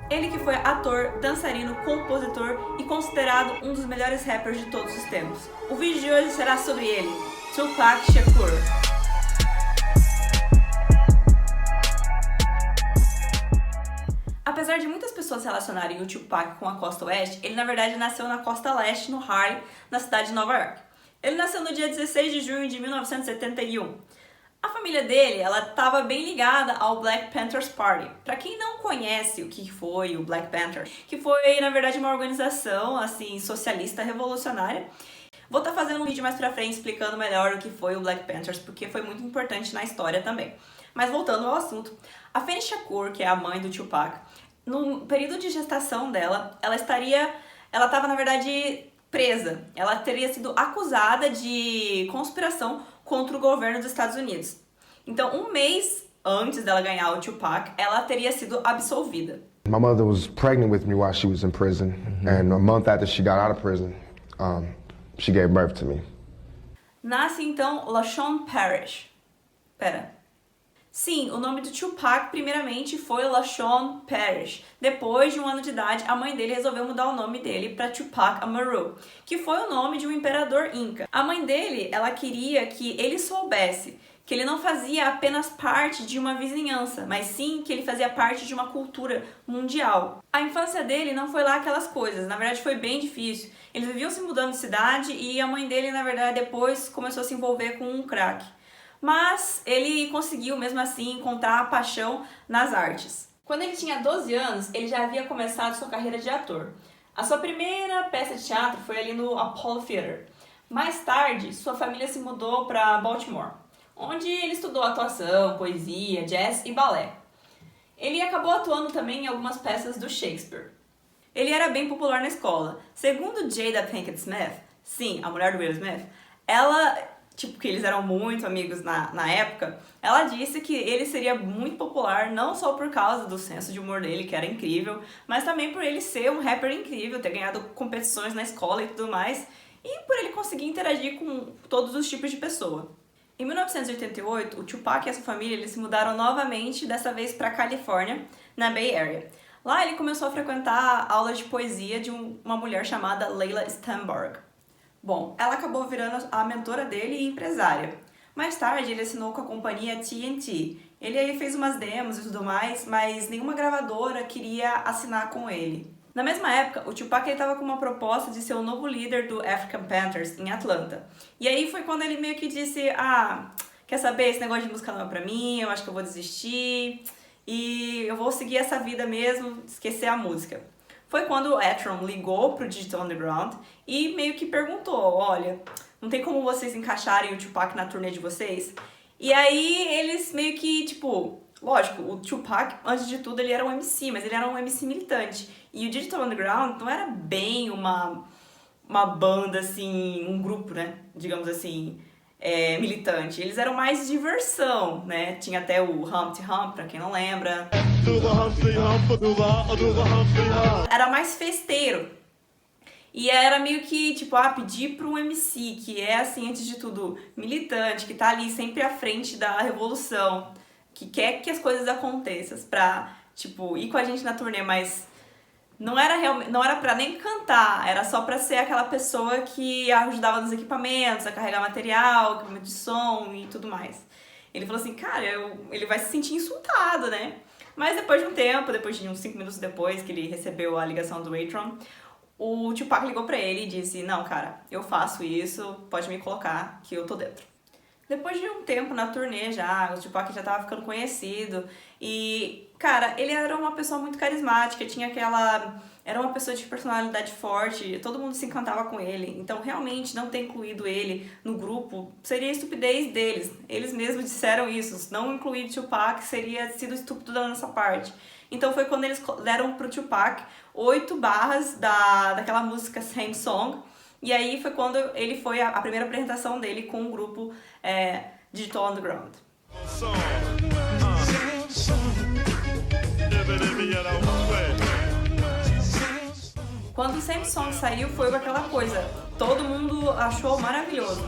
Ele que foi ator, dançarino, compositor e considerado um dos melhores rappers de todos os tempos. O vídeo de hoje será sobre ele, Tupac Shakur. Apesar de muitas pessoas relacionarem o Tupac com a costa oeste, ele na verdade nasceu na costa leste, no Harlem, na cidade de Nova York. Ele nasceu no dia 16 de junho de 1971. A família dele, ela estava bem ligada ao Black Panthers Party. Para quem não conhece o que foi o Black Panthers, que foi na verdade uma organização assim socialista revolucionária. Vou estar fazendo um vídeo mais pra frente explicando melhor o que foi o Black Panthers, porque foi muito importante na história também. Mas voltando ao assunto, a Afeni Shakur, que é a mãe do Tupac, no período de gestação dela, ela estava na verdade presa. Ela teria sido acusada de conspiração contra o governo dos Estados Unidos. Então, um mês antes dela ganhar o Tupac, ela teria sido absolvida. My mother was pregnant with me while she was in prison, and a month after she got out of prison, she gave birth to me. Nasce então LaShawn Parrish. Sim, o nome do Tupac primeiramente foi LaShawn Parrish. Depois de 1 ano de idade, a mãe dele resolveu mudar o nome dele para Tupac Amaru, que foi o nome de um imperador inca. A mãe dele, ela queria que ele soubesse que ele não fazia apenas parte de uma vizinhança, mas sim que ele fazia parte de uma cultura mundial. A infância dele não foi lá aquelas coisas, na verdade foi bem difícil. Eles viviam se mudando de cidade e a mãe dele, na verdade, depois começou a se envolver com um crack. Mas ele conseguiu, mesmo assim, encontrar a paixão nas artes. Quando ele tinha 12 anos, ele já havia começado sua carreira de ator. A sua primeira peça de teatro foi ali no Apollo Theater. Mais tarde, sua família se mudou para Baltimore, onde ele estudou atuação, poesia, jazz e balé. Ele acabou atuando também em algumas peças do Shakespeare. Ele era bem popular na escola. Segundo Jada Pinkett Smith, sim, a mulher do Will Smith, que eles eram muito amigos na época, ela disse que ele seria muito popular não só por causa do senso de humor dele, que era incrível, mas também por ele ser um rapper incrível, ter ganhado competições na escola e tudo mais, e por ele conseguir interagir com todos os tipos de pessoa. Em 1988, o Tupac e a sua família eles se mudaram novamente, dessa vez para a Califórnia, na Bay Area. Lá ele começou a frequentar aulas de poesia de uma mulher chamada Leila Sternberg. Bom, ela acabou virando a mentora dele e empresária. Mais tarde, ele assinou com a companhia TNT. Ele aí fez umas demos e tudo mais, mas nenhuma gravadora queria assinar com ele. Na mesma época, o Tupac estava com uma proposta de ser o novo líder do African Panthers em Atlanta. E aí foi quando ele meio que disse, quer saber, esse negócio de música não é pra mim, eu acho que eu vou desistir e eu vou seguir essa vida mesmo, esquecer a música. Foi quando o Etron ligou pro Digital Underground e meio que perguntou, olha, não tem como vocês encaixarem o Tupac na turnê de vocês? E aí eles meio que, lógico, o Tupac, antes de tudo, ele era um MC, mas ele era um MC militante. E o Digital Underground não era bem uma banda, assim, um grupo, né, digamos assim, militante. Eles eram mais diversão, né? Tinha até o Humpty Hump, pra quem não lembra. Era mais festeiro. E era meio que, pedir para um MC, que é, assim, antes de tudo, militante, que tá ali sempre à frente da revolução, que quer que as coisas aconteçam, pra, ir com a gente na turnê, mas não era pra nem cantar, era só pra ser aquela pessoa que ajudava nos equipamentos, a carregar material, equipamento de som e tudo mais. Ele falou assim, cara, ele vai se sentir insultado, né? Mas depois de um tempo, depois de uns 5 minutos depois que ele recebeu a ligação do Etron, o Tupac ligou pra ele e disse, não, cara, eu faço isso, pode me colocar que eu tô dentro. Depois de um tempo na turnê já, o Tupac já tava ficando conhecido e, cara, ele era uma pessoa muito carismática, era uma pessoa de personalidade forte, todo mundo se encantava com ele, então realmente não ter incluído ele no grupo seria estupidez deles. Eles mesmos disseram isso, não incluir o Tupac seria sido estúpido da nossa parte. Então foi quando eles deram pro Tupac 8 barras daquela música Same Song, e aí foi quando ele foi a primeira apresentação dele com o grupo Digital Underground. Quando o Same Song saiu, foi aquela coisa, todo mundo achou maravilhoso.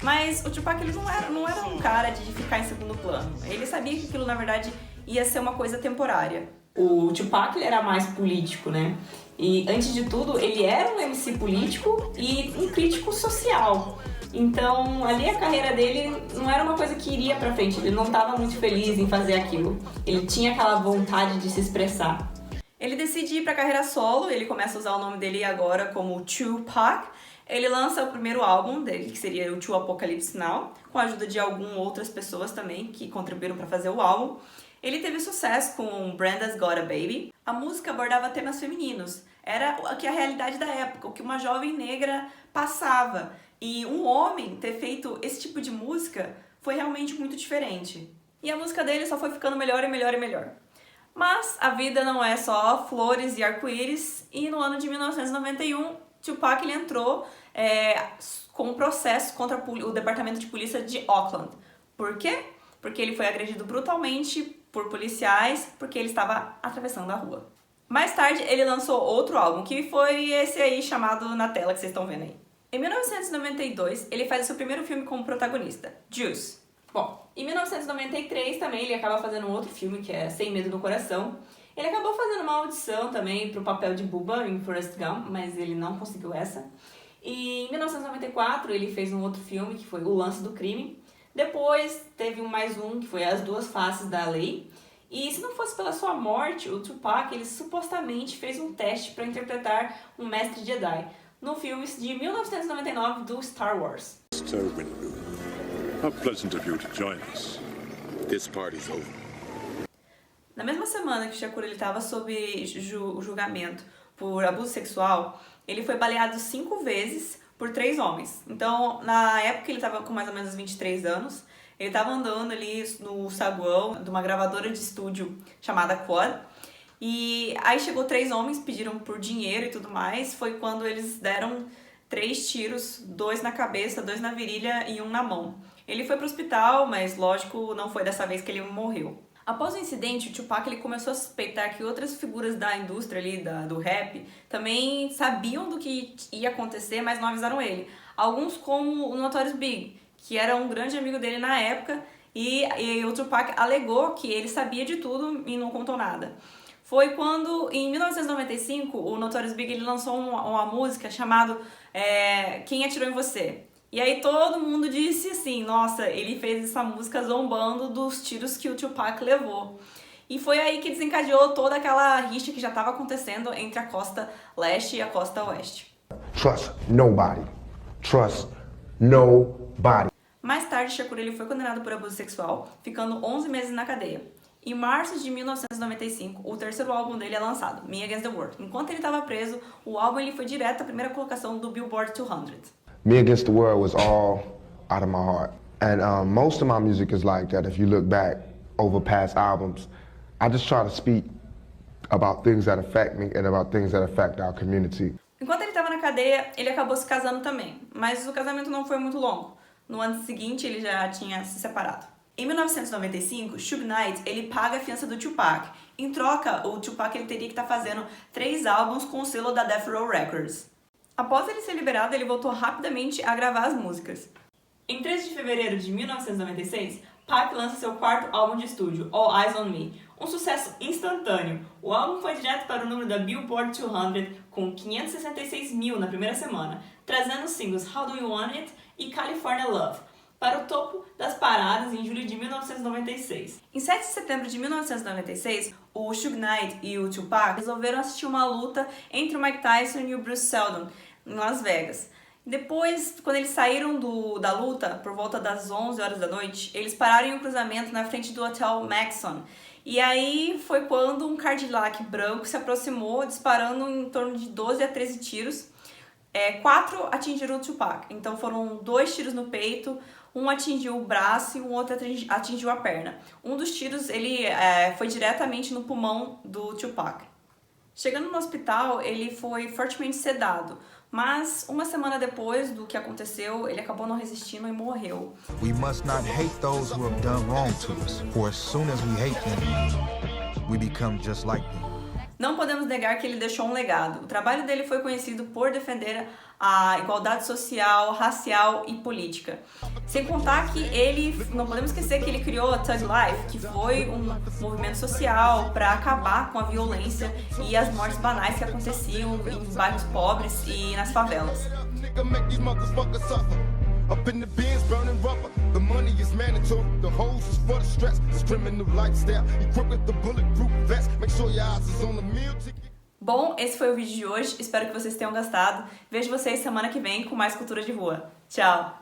Mas o Tupac ele não era um cara de ficar em segundo plano. Ele sabia que aquilo, na verdade, ia ser uma coisa temporária. O Tupac ele era mais político, né? E antes de tudo, ele era um MC político e um crítico social. Então, ali a carreira dele não era uma coisa que iria pra frente, ele não estava muito feliz em fazer aquilo. Ele tinha aquela vontade de se expressar. Ele decide ir pra carreira solo, ele começa a usar o nome dele agora como Tupac. Ele lança o primeiro álbum dele, que seria o To Apocalypse Now, com a ajuda de algumas outras pessoas também que contribuíram para fazer o álbum. Ele teve sucesso com Brenda's Got a Baby. A música abordava temas femininos. Era a realidade da época, o que uma jovem negra passava. E um homem ter feito esse tipo de música foi realmente muito diferente. E a música dele só foi ficando melhor e melhor e melhor. Mas a vida não é só flores e arco-íris. E no ano de 1991, Tupac ele entrou com um processo contra o Departamento de Polícia de Oakland. Por quê? Porque ele foi agredido brutalmente por policiais porque ele estava atravessando a rua. Mais tarde, ele lançou outro álbum, que foi esse aí chamado Na Tela, que vocês estão vendo aí. Em 1992, ele faz o seu primeiro filme como protagonista, Juice. Bom, em 1993 também ele acaba fazendo um outro filme, que é Sem Medo no Coração. Ele acabou fazendo uma audição também para o papel de Bubba em Forrest Gump, mas ele não conseguiu essa. E em 1994 ele fez um outro filme, que foi O Lance do Crime. Depois teve mais um, que foi As Duas Faces da Lei. E se não fosse pela sua morte, o Tupac ele supostamente fez um teste para interpretar um mestre Jedi no filme de 1999 do Star Wars. Mr. Windu, how pleasant of you to join us. This party's over. Na mesma semana que o Shakur estava sob julgamento por abuso sexual, ele foi baleado 5 vezes por 3 homens. Então, na época ele estava com mais ou menos 23 anos, ele estava andando ali no saguão de uma gravadora de estúdio chamada Quad, e aí chegou 3 homens, pediram por dinheiro e tudo mais. Foi quando eles deram 3 tiros, 2 na cabeça, 2 na virilha e 1 na mão. Ele foi pro hospital, mas lógico, não foi dessa vez que ele morreu. Após o incidente, o Tupac ele começou a suspeitar que outras figuras da indústria ali, do rap, também sabiam do que ia acontecer, mas não avisaram ele. Alguns como o Notorious Big, que era um grande amigo dele na época, e o Tupac alegou que ele sabia de tudo e não contou nada. Foi quando, em 1995, o Notorious Big ele lançou uma música chamada Quem Atirou em Você? E aí todo mundo disse assim, nossa, ele fez essa música zombando dos tiros que o Tupac levou. E foi aí que desencadeou toda aquela rixa que já estava acontecendo entre a costa leste e a costa oeste. Trust nobody. Trust nobody. Mais tarde, Shakur ele foi condenado por abuso sexual, ficando 11 meses na cadeia. Em março de 1995, o terceiro álbum dele é lançado, Me Against the World. Enquanto ele estava preso, o álbum ele foi direto à primeira colocação do Billboard 200. Me Against the World was all out of my heart. And most of my music is like that. If you look back over past albums, I just try to speak about things that affect me and about things that affect our community. Enquanto ele estava na cadeia, ele acabou se casando também. Mas o casamento não foi muito longo. No ano seguinte, ele já tinha se separado. Em 1995, Suge Knight ele paga a fiança do Tupac. Em troca, o Tupac ele teria que estar fazendo 3 álbuns com o selo da Death Row Records. Após ele ser liberado, ele voltou rapidamente a gravar as músicas. Em 13 de fevereiro de 1996, Pac lança seu 4º álbum de estúdio, All Eyes on Me, um sucesso instantâneo. O álbum foi direto para o número da Billboard 200 com 566 mil na primeira semana, trazendo os singles How Do You Want It e California Love para o topo das paradas em julho de 1996. Em 7 de setembro de 1996, o Suge Knight e o Tupac resolveram assistir uma luta entre o Mike Tyson e o Bruce Seldon em Las Vegas. Depois, quando eles saíram da luta, por volta das 11 horas da noite, eles pararam em um cruzamento na frente do Hotel Maxon. E aí foi quando um Cadillac branco se aproximou, disparando em torno de 12 a 13 tiros. 4 atingiram o Tupac, então foram 2 tiros no peito, um atingiu o braço e o outro atingiu a perna. Um dos tiros ele foi diretamente no pulmão do Tupac. Chegando no hospital, ele foi fortemente sedado, mas uma semana depois do que aconteceu, ele acabou não resistindo e morreu. We must not hate those who have done wrong to us, for as soon as we hate them, we become just like them. Não podemos negar que ele deixou um legado. O trabalho dele foi conhecido por defender a igualdade social, racial e política. Sem contar que não podemos esquecer que ele criou a Thug Life, que foi um movimento social para acabar com a violência e as mortes banais que aconteciam em bairros pobres e nas favelas. Up in the bins, burning rubber. The money is mandatory. The hose is for the stress. This criminal lifestyle. Equipped with the bulletproof vest. Make sure your eyes is on the meal ticket. Bom, esse foi o vídeo de hoje. Espero que vocês tenham gostado. Vejo vocês semana que vem com mais cultura de rua. Tchau!